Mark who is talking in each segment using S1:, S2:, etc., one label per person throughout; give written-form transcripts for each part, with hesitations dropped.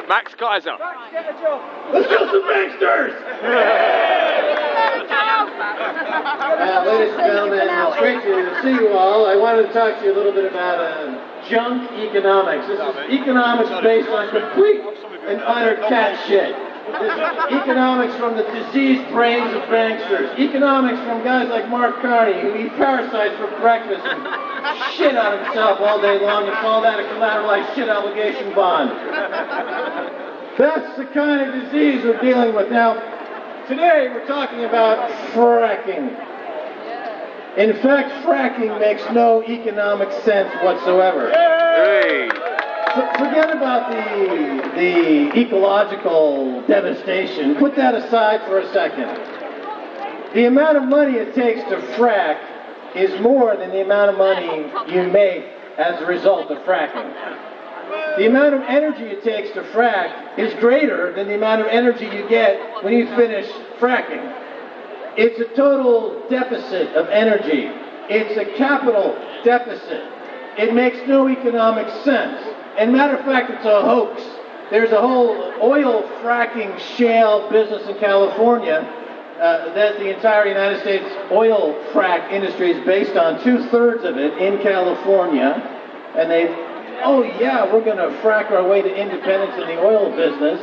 S1: Max Keiser.
S2: Let's go some banksters! Ladies and gentlemen, it's great to see you all. I wanted to talk to you a little bit about junk economics. This is economics based on complete and utter cat shit. This is economics from the diseased brains of banksters. Economics from guys like Mark Carney, who eat parasites for breakfast and shit on himself all day long and call that a collateralized shit obligation bond. That's the kind of disease we're dealing with. Now, today we're talking about fracking. In fact, fracking makes no economic sense whatsoever.
S1: Hey.
S2: Forget about the ecological devastation. Put that aside for a second. The amount of money it takes to frack is more than the amount of money you make as a result of fracking. The amount of energy it takes to frack is greater than the amount of energy you get when you finish fracking. It's a total deficit of energy. It's a capital deficit. It makes no economic sense. And matter of fact, it's a hoax. There's a whole oil fracking shale business in California that the entire United States oil frack industry is based on, 2/3 of it in California. And oh yeah, we're going to frack our way to independence in the oil business.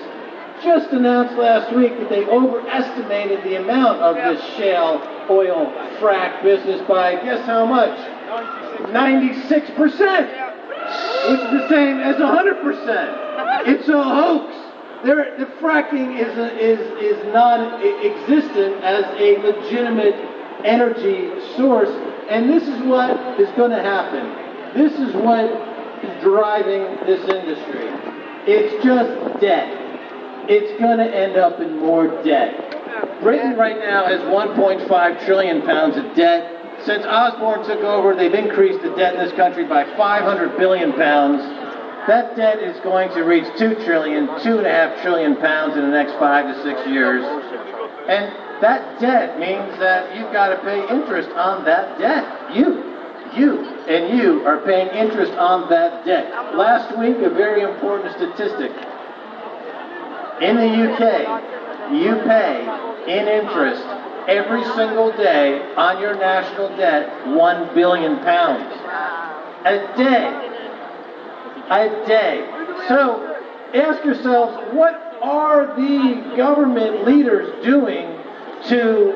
S2: Just announced last week that they overestimated the amount of this shale oil frack business by, guess how much? 96%, which is the same as 100%. It's a hoax. The fracking is non-existent as a legitimate energy source, and this is what is going to happen. This is what is driving this industry. It's just debt. It's going to end up in more debt. Britain right now has 1.5 trillion pounds of debt. Since Osborne took over, they've increased the debt in this country by 500 billion pounds. That debt is going to reach 2.5 trillion pounds in the next 5 to 6 years. And that debt means that you've got to pay interest on that debt. You are paying interest on that debt. Last week, a very important statistic. In the UK, you pay in interest every single day on your national debt 1 billion pounds. A day. So ask yourselves, what are the government leaders doing to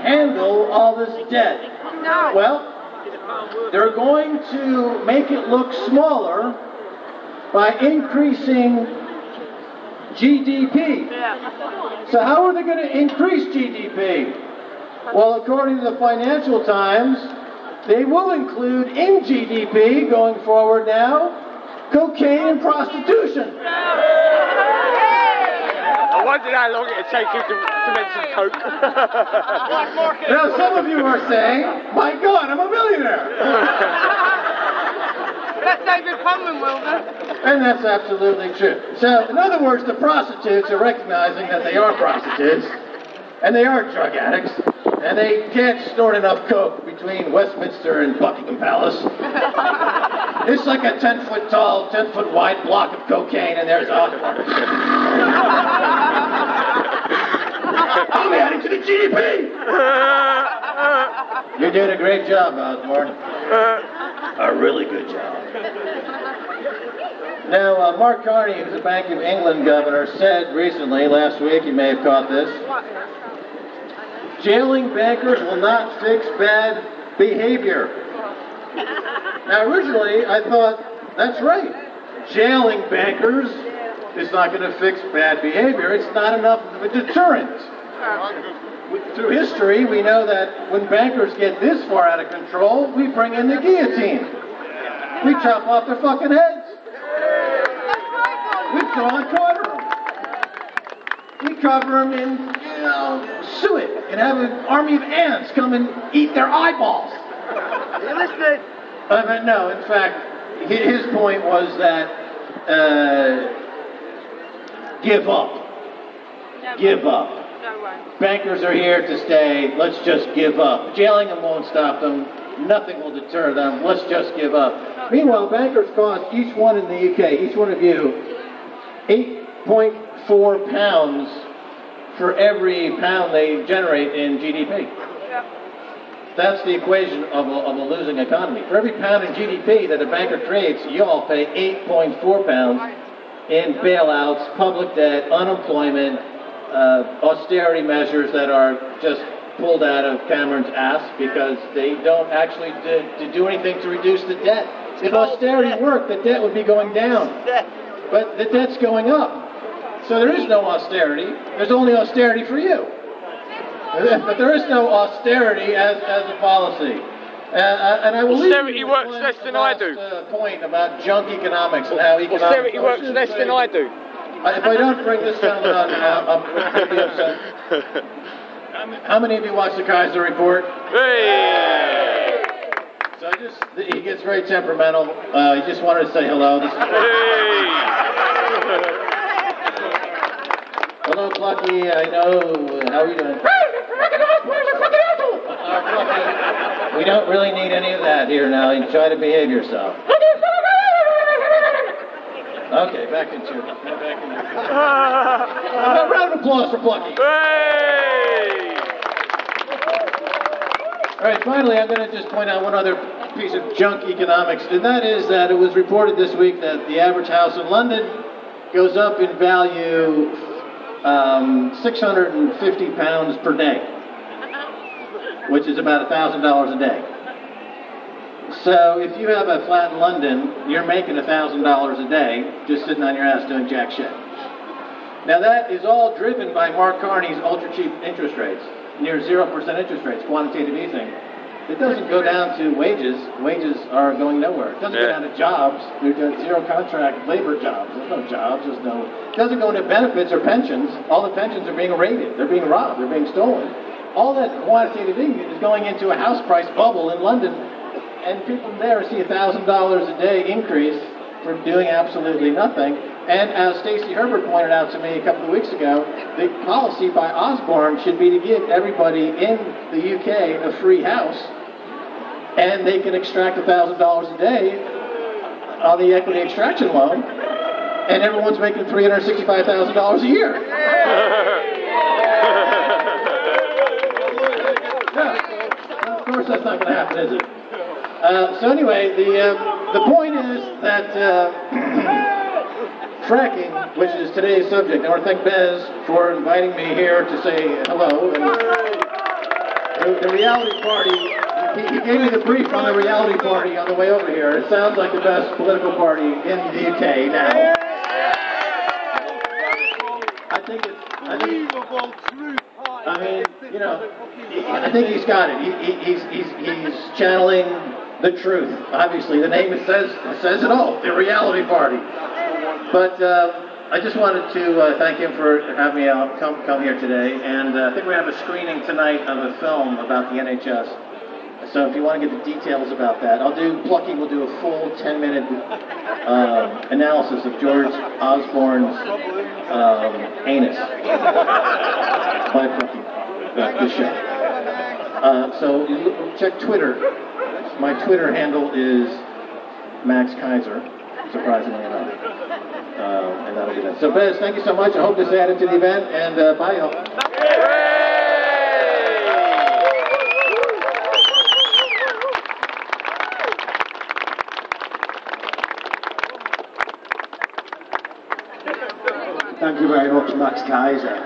S2: handle all this debt? Well, they're going to make it look smaller by increasing GDP. So how are they going to increase GDP? Well, according to the Financial Times, they will include in GDP going forward now cocaine and prostitution.
S1: I wondered how long it would take you to mention coke.
S2: Now, some of you are saying, my God, I'm a millionaire.
S3: That's David Conman, Wilder.
S2: And that's absolutely true. So, in other words, the prostitutes are recognizing that they are prostitutes, and they are drug addicts, and they can't snort enough coke between Westminster and Buckingham Palace. It's like a 10-foot tall, 10-foot wide block of cocaine, and there's Osborne. I'm adding to the GDP! You're doing a great job, Osborne. A really good job. Now, Mark Carney, who's the Bank of England governor, said recently, last week, you may have caught this, jailing bankers will not fix bad behavior. Now, originally, I thought, that's right. Jailing bankers is not going to fix bad behavior. It's not enough of a deterrent. Through history, we know that when bankers get this far out of control, we bring in the guillotine. We chop off their fucking heads. We draw and quarter them. We cover them in, suet and have an army of ants come and eat their eyeballs.
S3: You listening?
S2: But no, in fact, his point was that give up. Give up. Bankers are here to stay. Let's just give up. Jailing them won't stop them. Nothing will deter them. Let's just give up. Meanwhile, bankers cost each one in the UK, each one of you, 0.4 pounds for every pound they generate in GDP. That's the equation of a losing economy. For every pound in GDP that a banker creates, you all pay 8.4 pounds in bailouts, public debt, unemployment, austerity measures that are just pulled out of Cameron's ass because they don't actually do anything to reduce the debt. If austerity worked, the debt would be going down. But the debt's going up. So there is no austerity. There's only austerity for you. But there is no austerity as a policy. And I will leave
S1: austerity works less than I do.
S2: Point about junk economics and how economics
S1: austerity works less than I do.
S2: If I don't bring this gentleman on now, I'm pretty upset. How many of you watched the Keiser report?
S1: Hey!
S2: So he gets very temperamental. He just wanted to say hello. Hello, Plucky. I know. How are you doing? Plucky, we don't really need any of that here now. You try to behave yourself. Okay, back into your. A round of applause for Plucky.
S1: Hey!
S2: All right, finally, I'm going to just point out one other piece of junk economics, and that is that it was reported this week that the average house in London goes up in value 650 pounds per day, which is about $1,000 a day. So if you have a flat in London, you're making $1,000 a day just sitting on your ass doing jack shit. Now that is all driven by Mark Carney's ultra-cheap interest rates, near 0% interest rates, quantitative easing. It doesn't go down to wages. Wages are going nowhere. It doesn't go down to jobs. There's zero contract labor jobs. There's no jobs. It doesn't go into benefits or pensions. All the pensions are being raided. They're being robbed. They're being stolen. All that quantitative easing is going into a house price bubble in London, and people there see $1,000 a day increase for doing absolutely nothing. And as Stacey Herbert pointed out to me a couple of weeks ago, the policy by Osborne should be to give everybody in the UK a free house, and they can extract $1,000 a day on the equity extraction loan, and everyone's making $365,000 a year. Yeah. Of course, that's not going to happen, is it? So anyway, the point is that fracking, which is today's subject. I want to thank Bez for inviting me here to say hello. And the reality party, he gave me the brief on the reality party on the way over here. It sounds like the best political party in the UK now. I think he's got it. He's channeling the truth. Obviously, the name says it all. The reality party. But I just wanted to thank him for having me out, come here today. And I think we have a screening tonight of a film about the NHS. So if you want to get the details about that, Plucky will do a full 10-minute analysis of George Osborne's anus by Plucky. Good show. So check Twitter. My Twitter handle is Max Keiser, surprisingly enough. And that'll be that. So Bez, thank you so much. I hope this added to the event, and bye y'all.
S4: Thank you very much, Max Keiser.